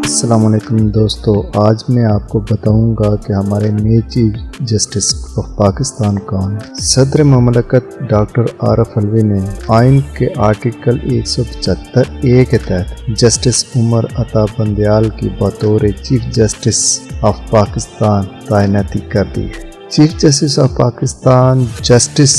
السلام علیکم دوستو، آج میں آپ کو بتاؤں گا کہ ہمارے نئے چیف جسٹس آف پاکستان کون ہیں۔ صدر مملکت ڈاکٹر عارف علوی نے آئین کے آرٹیکل 175(a) کے تحت جسٹس عمر عطا بندیال کی بطور چیف جسٹس آف پاکستان تعیناتی کر دی ہے۔ Chief justice of Pakistan justice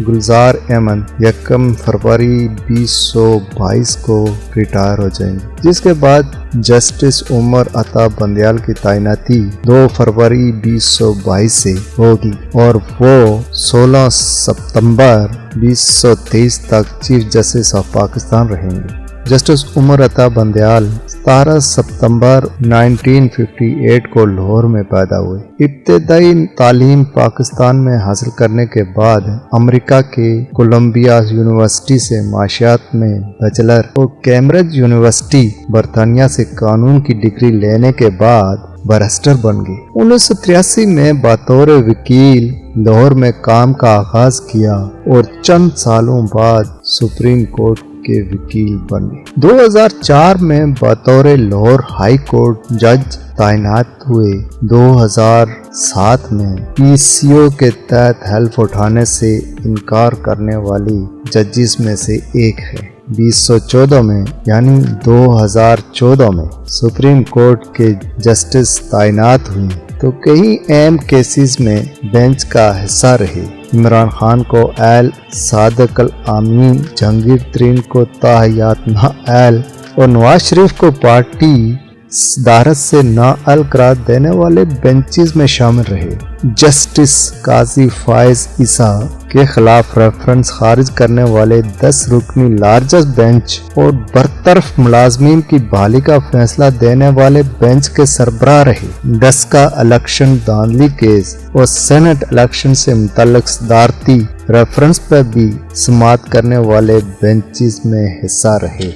Gulzar Ahmed 1 فروری 2022 کو ریٹائر ہو جائیں گے، جس کے بعد جسٹس عمر عطا بندیال کی تعیناتی 2 فروری 2022 سے ہوگی اور وہ 16 ستمبر 2023 تک چیف جسٹس آف پاکستان رہیں گے۔ جسٹس عمر عطا بندیال 17 ستمبر 1958 کو لاہور میں پیدا ہوئے۔ ابتدائی تعلیم پاکستان میں حاصل کرنے کے بعد امریکہ کے کولمبیا یونیورسٹی سے معاشیات میں بیچلر اور کیمبرج یونیورسٹی برطانیہ سے قانون کی ڈگری لینے کے بعد بیرسٹر بن گئے۔ 1983 میں بطور وکیل لاہور میں کام کا آغاز کیا اور چند سالوں بعد سپریم کورٹ کے وکیل بنے۔ 2004 میں بطور لاہور ہائی کورٹ جج تعینات ہوئے۔ 2007 میں PCO کے تحت حلف اٹھانے سے انکار کرنے والی ججز میں سے ایک ہے۔ 2014 میں یعنی 2014 میں سپریم کورٹ کے جسٹس تعینات ہوئے تو کئی اہم کیسز میں بینچ کا حصہ رہے۔ عمران خان کو اہل، صادق الامین جہانگیر ترین کو تاحیات نااہل اور نواز شریف کو پارٹی صدارت سے نااہل قرار دینے والے بینچز میں شامل رہے۔ جسٹس قاضی فائز عیسیٰ کے خلاف ریفرنس خارج کرنے والے 10 رکنی لارجسٹ بینچ اور برطرف ملازمین کی بحالی کا فیصلہ دینے والے بینچ کے سربراہ رہے۔ 10 کا الیکشن دھاندلی کیس اور سینٹ الیکشن سے متعلق صدارتی ریفرنس پر بھی سماعت کرنے والے بینچز میں حصہ رہے۔